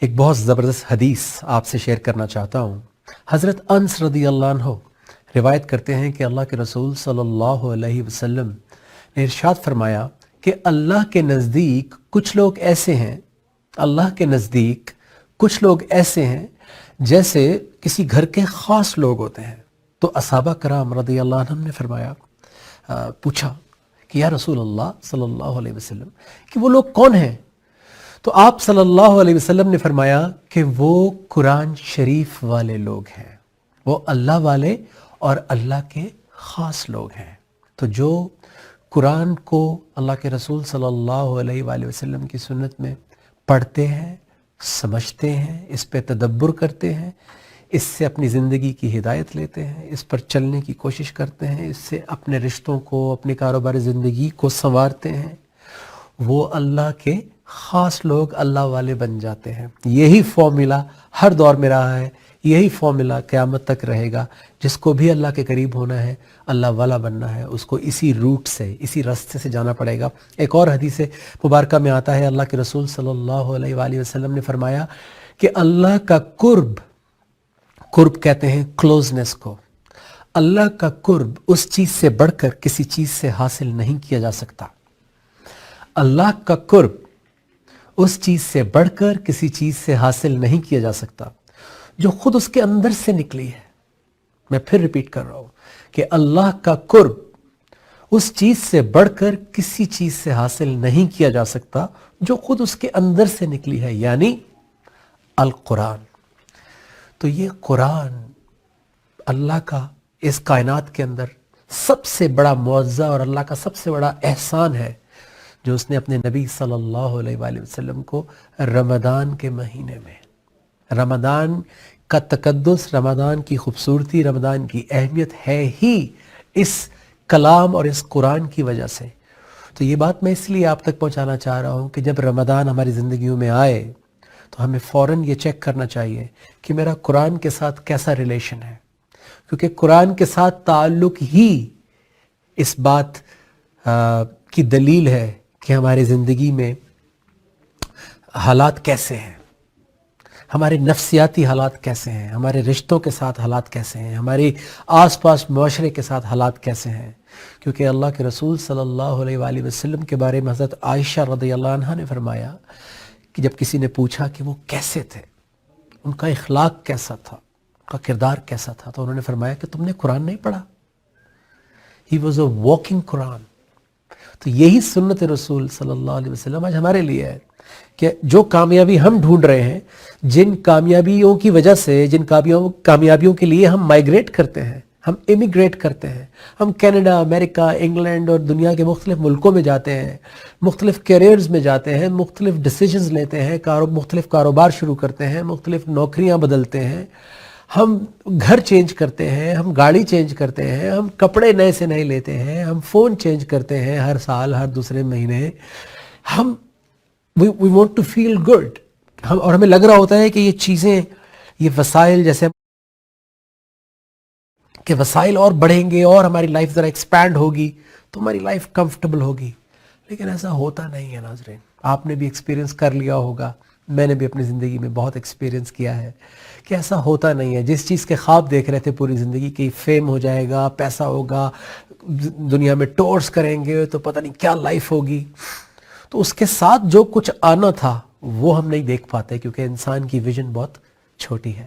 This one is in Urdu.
ایک بہت زبردست حدیث آپ سے شیئر کرنا چاہتا ہوں۔ حضرت انس رضی اللہ عنہ روایت کرتے ہیں کہ اللہ کے رسول صلی اللہ علیہ وسلم نے ارشاد فرمایا کہ اللہ کے نزدیک کچھ لوگ ایسے ہیں، اللہ کے نزدیک کچھ لوگ ایسے ہیں جیسے کسی گھر کے خاص لوگ ہوتے ہیں۔ تو اصحابہ کرام رضی اللہ عنہم نے فرمایا، پوچھا کہ یا رسول اللہ صلی اللہ علیہ وسلم کہ وہ لوگ کون ہیں؟ تو آپ صلی اللہ علیہ وسلم نے فرمایا کہ وہ قرآن شریف والے لوگ ہیں، وہ اللہ والے اور اللہ کے خاص لوگ ہیں۔ تو جو قرآن کو اللہ کے رسول صلی اللہ علیہ وآلہ وسلم کی سنت میں پڑھتے ہیں، سمجھتے ہیں، اس پہ تدبر کرتے ہیں، اس سے اپنی زندگی کی ہدایت لیتے ہیں، اس پر چلنے کی کوشش کرتے ہیں، اس سے اپنے رشتوں کو، اپنی کاروباری زندگی کو سنوارتے ہیں، وہ اللہ کے خاص لوگ اللہ والے بن جاتے ہیں۔ یہی فارمولا ہر دور میں رہا ہے، یہی فارمولا قیامت تک رہے گا۔ جس کو بھی اللہ کے قریب ہونا ہے، اللہ والا بننا ہے، اس کو اسی روٹ سے، اسی راستے سے جانا پڑے گا۔ ایک اور حدیث مبارکہ میں آتا ہے، اللہ کے رسول صلی اللہ علیہ وآلہ وسلم نے فرمایا کہ اللہ کا قرب کہتے ہیں کلوزنس کو، اللہ کا قرب اس چیز سے بڑھ کر کسی چیز سے حاصل نہیں کیا جا سکتا۔ اللہ کا قرب اس چیز سے بڑھ کر کسی چیز سے حاصل نہیں کیا جا سکتا جو خود اس کے اندر سے نکلی ہے۔ میں پھر ریپیٹ کر رہا ہوں کہ اللہ کا قرب اس چیز سے بڑھ کر کسی چیز سے حاصل نہیں کیا جا سکتا جو خود اس کے اندر سے نکلی ہے، یعنی القرآن۔ تو یہ قرآن اللہ کا اس کائنات کے اندر سب سے بڑا معجزہ اور اللہ کا سب سے بڑا احسان ہے جو اس نے اپنے نبی صلی اللہ علیہ وآلہ وسلم کو رمضان کے مہینے میں، رمضان کا تقدس، رمضان کی خوبصورتی، رمضان کی اہمیت ہے ہی اس کلام اور اس قرآن کی وجہ سے۔ تو یہ بات میں اس لیے آپ تک پہنچانا چاہ رہا ہوں کہ جب رمضان ہماری زندگیوں میں آئے تو ہمیں فوراً یہ چیک کرنا چاہیے کہ میرا قرآن کے ساتھ کیسا ریلیشن ہے، کیونکہ قرآن کے ساتھ تعلق ہی اس بات کی دلیل ہے کہ ہماری زندگی میں حالات کیسے ہیں، ہمارے نفسیاتی حالات کیسے ہیں، ہمارے رشتوں کے ساتھ حالات کیسے ہیں، ہمارے آس پاس معاشرے کے ساتھ حالات کیسے ہیں۔ کیونکہ اللہ کے رسول صلی اللہ علیہ وآلہ وسلم کے بارے میں حضرت عائشہ رضی اللہ عنہا نے فرمایا کہ جب کسی نے پوچھا کہ وہ کیسے تھے، ان کا اخلاق کیسا تھا، ان کا کردار کیسا تھا، تو انہوں نے فرمایا کہ تم نے قرآن نہیں پڑھا۔ He was a walking قرآن۔ تو یہی سنت رسول صلی اللہ علیہ وسلم آج ہمارے لیے ہے کہ جو کامیابی ہم ڈھونڈ رہے ہیں، جن کامیابیوں کی وجہ سے، جن کامیابیوں کے لیے ہم مائیگریٹ کرتے ہیں، ہم امیگریٹ کرتے ہیں، ہم کینیڈا، امریکہ، انگلینڈ اور دنیا کے مختلف ملکوں میں جاتے ہیں، مختلف کیریئرز میں جاتے ہیں، مختلف ڈیسیجنز لیتے ہیں، مختلف کاروبار شروع کرتے ہیں، مختلف نوکریاں بدلتے ہیں، ہم گھر چینج کرتے ہیں، ہم گاڑی چینج کرتے ہیں، ہم کپڑے نئے سے نئے لیتے ہیں، ہم فون چینج کرتے ہیں ہر سال، ہر دوسرے مہینے۔ ہم we want to feel good، اور ہمیں لگ رہا ہوتا ہے کہ یہ چیزیں، یہ وسائل، جیسے کہ وسائل اور بڑھیں گے اور ہماری لائف ذرا ایکسپینڈ ہوگی تو ہماری لائف کمفرٹیبل ہوگی، لیکن ایسا ہوتا نہیں ہے ناظرین۔ آپ نے بھی ایکسپیرینس کر لیا ہوگا، میں نے بھی اپنی زندگی میں بہت ایکسپیرینس کیا ہے کہ ایسا ہوتا نہیں ہے۔ جس چیز کے خواب دیکھ رہے تھے پوری زندگی کہ فیم ہو جائے گا، پیسہ ہوگا، دنیا میں ٹورس کریں گے تو پتہ نہیں کیا لائف ہوگی، تو اس کے ساتھ جو کچھ آنا تھا وہ ہم نہیں دیکھ پاتے کیونکہ انسان کی ویژن بہت چھوٹی ہے۔